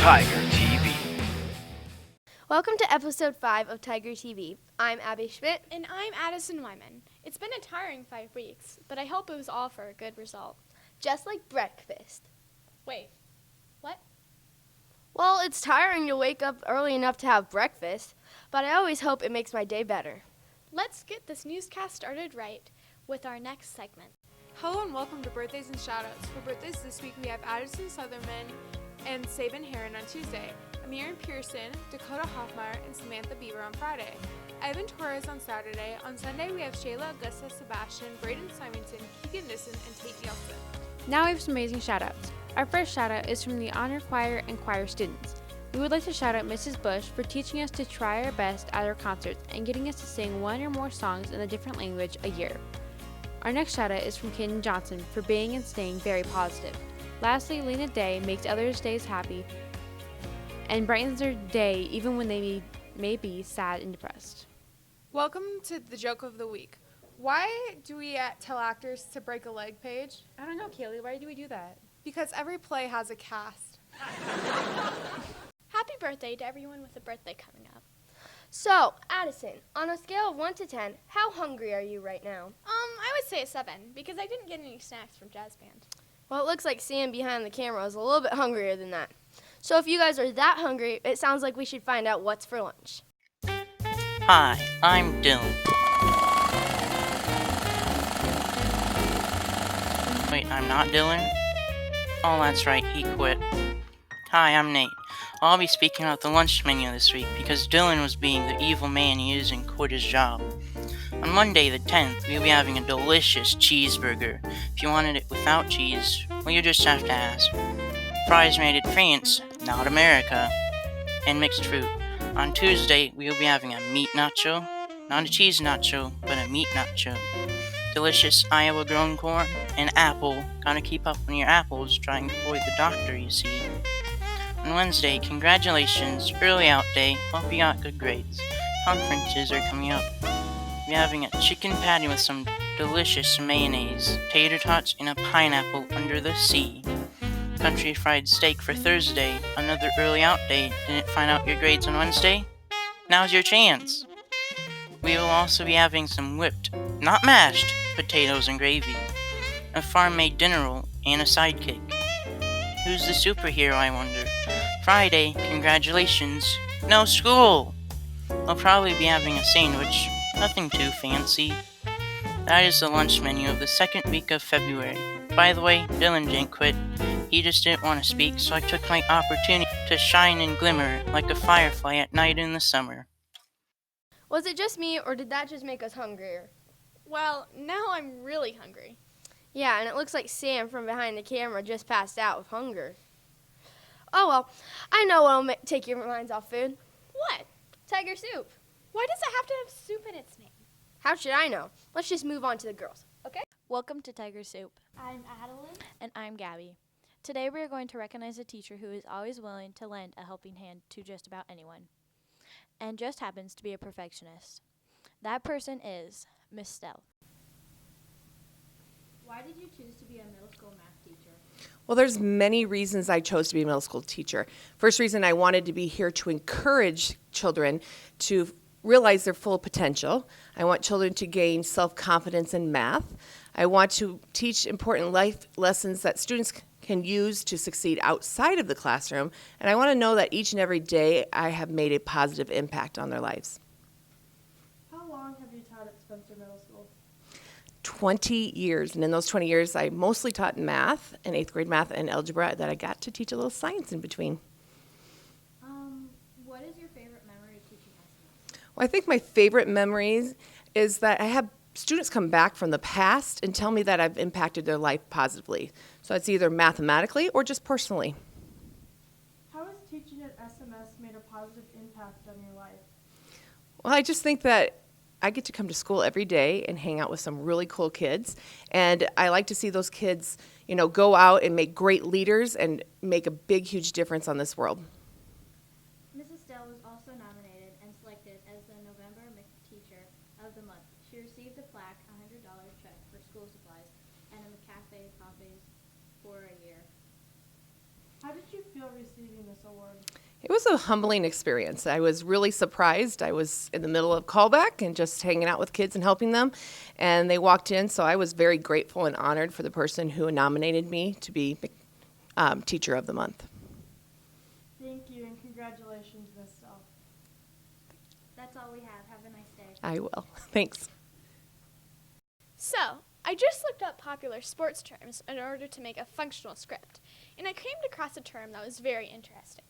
Tiger TV. Welcome to episode 5 of Tiger TV. I'm Abby Schmidt. And I'm Addison Wyman. It's been a tiring 5 weeks, but I hope it was all for a good result. Just like breakfast. Wait, what? Well, it's tiring to wake up early enough to have breakfast, but I always hope it makes my day better. Let's get this newscast started right with our next segment. Hello and welcome to Birthdays and Shoutouts. For birthdays this week, we have Addison Sutherman and Sabin Heron on Tuesday, Amir Pearson, Dakota Hoffmeyer, and Samantha Bieber on Friday, Evan Torres on Saturday. On Sunday, we have Shayla, Augusta, Sebastian, Braden Simonson, Keegan Nissen, and Tate Nielsen. Now we have some amazing shout-outs. Our first shout-out is from the honor choir and choir students. We would like to shout out Mrs. Bush for teaching us to try our best at our concerts and getting us to sing one or more songs in a different language a year. Our next shout-out is from Kaden Johnson for being and staying very positive. Lastly, Lena Day makes others' days happy and brightens their day even when they may be sad and depressed. Welcome to the joke of the week. Why do we tell actors to break a leg, Paige? I don't know, Kaylee. Why do we do that? Because every play has a cast. Happy birthday to everyone with a birthday coming up. So, Addison, on a scale of 1 to 10, how hungry are you right now? I would say a 7 because I didn't get any snacks from jazz band. Well, it looks like Sam behind the camera is a little bit hungrier than that. So if you guys are that hungry, it sounds like we should find out what's for lunch. Hi, I'm Dylan. Wait, I'm not Dylan? Oh, that's right, he quit. Hi, I'm Nate. I'll be speaking about the lunch menu this week because Dylan was being the evil man he is and quit his job. On Monday the 10th, we'll be having a delicious cheeseburger. If you wanted it without cheese, well, you just have to ask. Fries made in France, not America, and mixed fruit. On Tuesday, we'll be having a meat nacho, not a cheese nacho, but a meat nacho. Delicious Iowa-grown corn and apple. Gotta keep up on your apples, trying to avoid the doctor, you see. On Wednesday, congratulations, early out day. Hope you got good grades. Conferences are coming up. We're having a chicken patty with some delicious mayonnaise, tater tots, and a pineapple under the sea. Country fried steak for Thursday. Another early out day. Didn't find out your grades on Wednesday? Now's your chance. We will also be having some whipped, not mashed, potatoes and gravy. A farm-made dinner roll and a sidekick. Who's the superhero, I wonder? Friday, congratulations, no school! I'll probably be having a sandwich, nothing too fancy. That is the lunch menu of the second week of February. By the way, Dylan didn't quit. He just didn't want to speak, so I took my opportunity to shine and glimmer like a firefly at night in the summer. Was it just me, or did that just make us hungrier? Well, now I'm really hungry. Yeah, and it looks like Sam from behind the camera just passed out with hunger. Oh well, I know what'll take your minds off food. What? Tiger soup. Why does it have to have soup in its name? How should I know? Let's just move on to the girls, okay? Welcome to Tiger Soup. I'm Adeline. And I'm Gabby. Today we are going to recognize a teacher who is always willing to lend a helping hand to just about anyone, and just happens to be a perfectionist. That person is Miss Stell. Why did you choose to be a middle school math teacher? Well, there's many reasons I chose to be a middle school teacher. First reason, I wanted to be here to encourage children to realize their full potential. I want children to gain self-confidence in math. I want to teach important life lessons that students can use to succeed outside of the classroom. And I want to know that each and every day I have made a positive impact on their lives. How long have you taught at Spencer Middle School? 20 years, and in those 20 years, I mostly taught math and 8th grade math and algebra, that I got to teach a little science in between. What is your favorite memory of teaching SMS? Well, I think my favorite memories is that I have students come back from the past and tell me that I've impacted their life positively. So it's either mathematically or just personally. How has teaching at SMS made a positive impact on your life? Well, I just think that I get to come to school every day and hang out with some really cool kids. And I like to see those kids, go out and make great leaders and make a big, huge difference on this world. Mrs. Stell was also nominated and selected as the November Teacher of the Month. She received a plaque, a $100 check for school supplies, and a McCafe coffees for a year. How did you feel receiving this award? It was a humbling experience. I was really surprised. I was in the middle of callback and just hanging out with kids and helping them, and they walked in, so I was very grateful and honored for the person who nominated me to be Teacher of the Month. Thank you, and congratulations, Ms. Stell. That's all we have. Have a nice day. I will. Thanks. So, I just looked up popular sports terms in order to make a functional script, and I came across a term that was very interesting.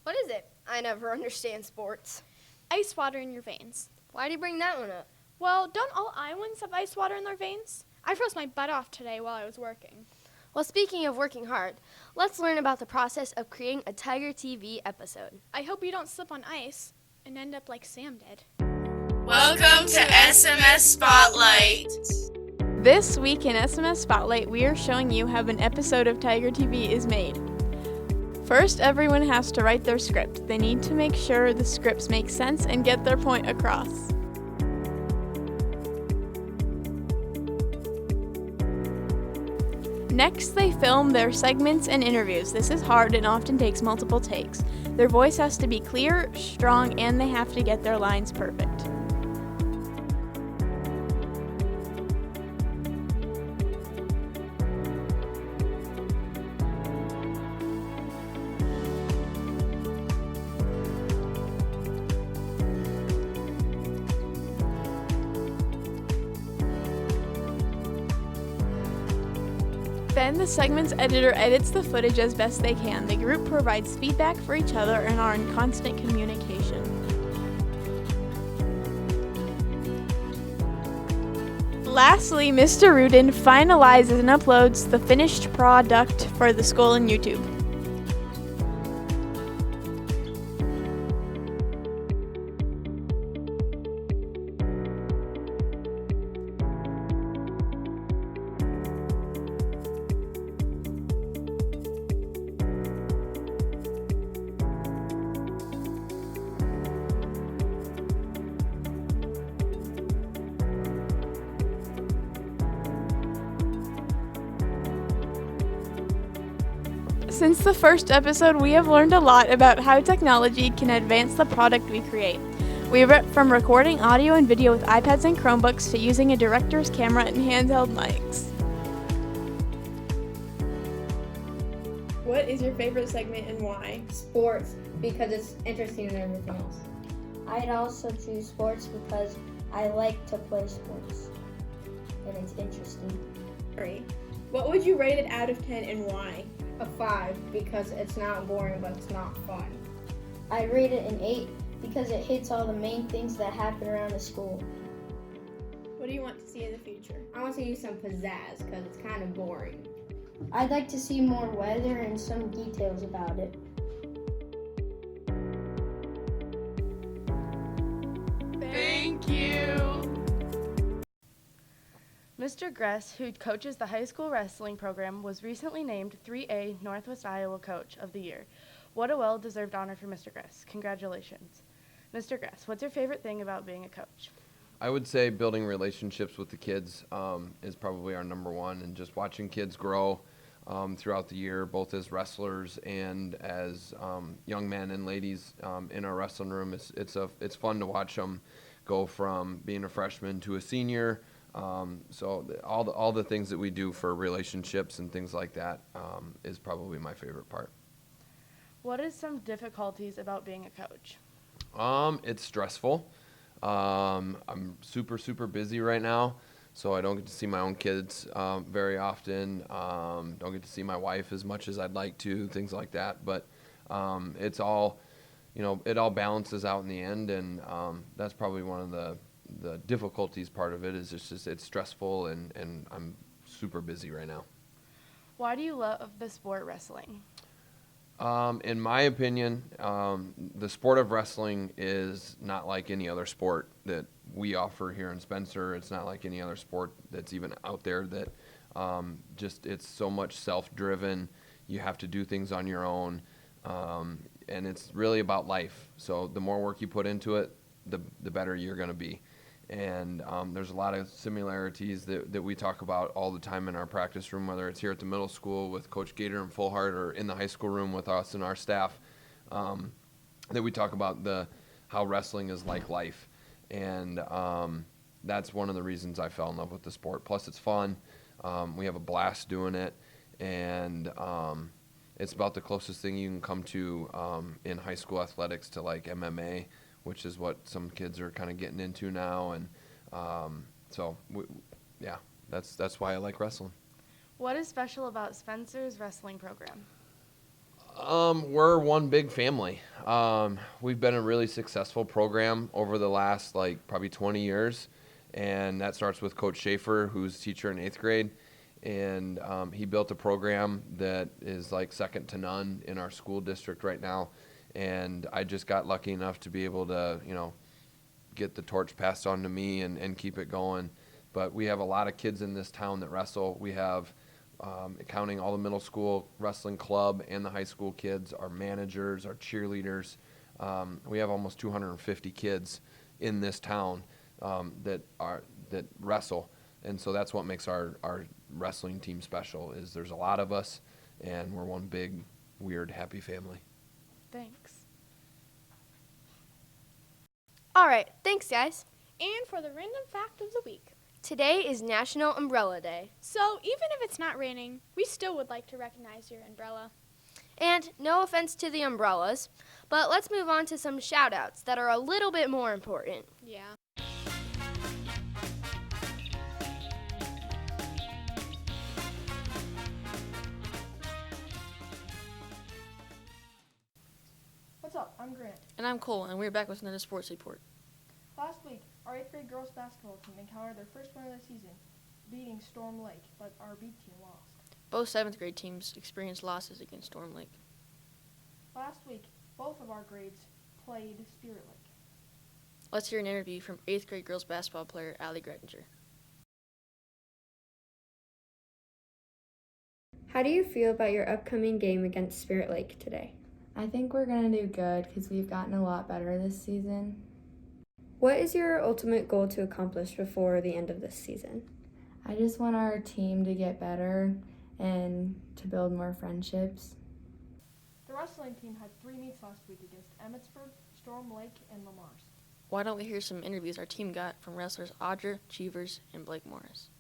What is it? I never understand sports. Ice water in your veins. Why do you bring that one up? Well, don't all Iowans have ice water in their veins? I froze my butt off today while I was working. Well, speaking of working hard, let's learn about the process of creating a TigerTV episode. I hope you don't slip on ice and end up like Sam did. Welcome to SMS Spotlight. This week in SMS Spotlight, we are showing you how an episode of TigerTV is made. First, everyone has to write their script. They need to make sure the scripts make sense and get their point across. Next, they film their segments and interviews. This is hard and often takes multiple takes. Their voice has to be clear, strong, and they have to get their lines perfect. Then the segment's editor edits the footage as best they can. The group provides feedback for each other and are in constant communication. Lastly, Mr. Rudin finalizes and uploads the finished product for the school and YouTube. Since the first episode, we have learned a lot about how technology can advance the product we create. We went from recording audio and video with iPads and Chromebooks to using a director's camera and handheld mics. What is your favorite segment and why? Sports, because it's interesting than everything else. I'd also choose sports because I like to play sports and it's interesting. What would you rate it out of 10 and why? A 5, because it's not boring, but it's not fun. I rate it an 8 because it hits all the main things that happen around the school. What do you want to see in the future? I want to see some pizzazz, because it's kind of boring. I'd like to see more weather and some details about it. Thank you. Mr. Gress, who coaches the high school wrestling program, was recently named 3A Northwest Iowa Coach of the Year. What a well-deserved honor for Mr. Gress. Congratulations. Mr. Gress, what's your favorite thing about being a coach? I would say building relationships with the kids is probably our number one, and just watching kids grow throughout the year, both as wrestlers and as young men and ladies in our wrestling room. It's fun to watch them go from being a freshman to a senior. So all the things that we do for relationships and things like that is probably my favorite part. What is some difficulties about being a coach? It's stressful. I'm super busy right now, so I don't get to see my own kids very often. Don't get to see my wife as much as I'd like to, things like that. But it's all, it all balances out in the end, and that's probably one of the difficulties. Part of it is just it's stressful, and I'm super busy right now. Why do you love the sport wrestling? In my opinion, the sport of wrestling is not like any other sport that we offer here in Spencer. It's not like any other sport that's even out there that it's so much self-driven. You have to do things on your own, and it's really about life. So the more work you put into it, the better you're going to be. And there's a lot of similarities that we talk about all the time in our practice room, whether it's here at the middle school with Coach Gator and Fullhart or in the high school room with us and our staff, that we talk about how wrestling is like life. And that's one of the reasons I fell in love with the sport. Plus, it's fun. We have a blast doing it. And it's about the closest thing you can come to in high school athletics to like MMA, which is what some kids are kind of getting into now. And that's why I like wrestling. What is special about Spencer's wrestling program? We're one big family. We've been a really successful program over the last probably 20 years, and that starts with Coach Schaefer, who's teacher in 8th grade, and he built a program that is second to none in our school district right now. And I just got lucky enough to be able to, get the torch passed on to me and keep it going. But we have a lot of kids in this town that wrestle. We have, counting all the middle school wrestling club and the high school kids, our managers, our cheerleaders. We have almost 250 kids in this town that wrestle. And so that's what makes our wrestling team special, is there's a lot of us, and we're one big, weird, happy family. Thanks. All right, thanks, guys. And for the random fact of the week. Today is National Umbrella Day. So even if it's not raining, we still would like to recognize your umbrella. And no offense to the umbrellas, but let's move on to some shout-outs that are a little bit more important. Yeah. What's up? I'm Grant. And I'm Cole, and we're back with another sports report. Last week, our 8th grade girls basketball team encountered their first win of the season, beating Storm Lake, but our B team lost. Both 7th grade teams experienced losses against Storm Lake. Last week, both of our grades played Spirit Lake. Let's hear an interview from 8th grade girls basketball player Allie Gretinger. How do you feel about your upcoming game against Spirit Lake today? I think we're going to do good because we've gotten a lot better this season. What is your ultimate goal to accomplish before the end of this season? I just want our team to get better and to build more friendships. The wrestling team had 3 meets last week against Emmitsburg, Storm Lake, and Lamar's. Why don't we hear some interviews our team got from wrestlers Audra Cheevers and Blake Morris.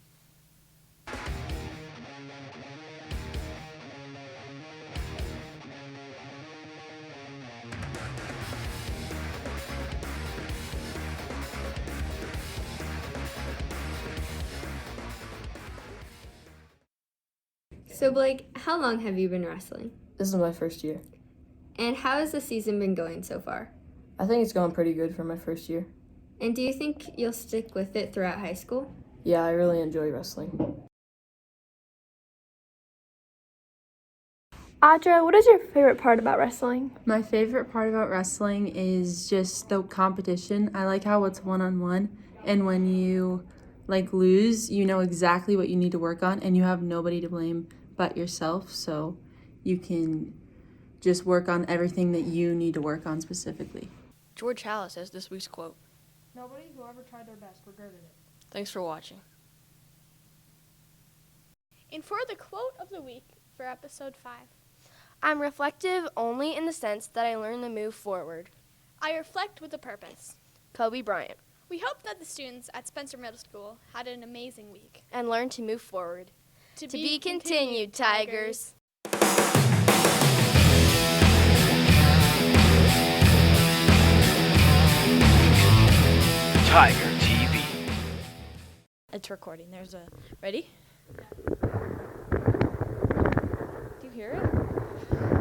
So Blake, how long have you been wrestling? This is my first year. And how has the season been going so far? I think it's going pretty good for my first year. And do you think you'll stick with it throughout high school? Yeah, I really enjoy wrestling. Audra, what is your favorite part about wrestling? My favorite part about wrestling is just the competition. I like how it's one-on-one, and when you lose, you know exactly what you need to work on, and you have nobody to blame but yourself, so you can just work on everything that you need to work on specifically. George Hallis has this week's quote. Nobody who ever tried their best regretted it. Thanks for watching. And for the quote of the week for episode 5. I'm reflective only in the sense that I learn to move forward. I reflect with a purpose. Kobe Bryant. We hope that the students at Spencer Middle School had an amazing week. And learn to move forward. To be continued, Tigers. TigerTV. It's recording. There's a... Ready? Do you hear it?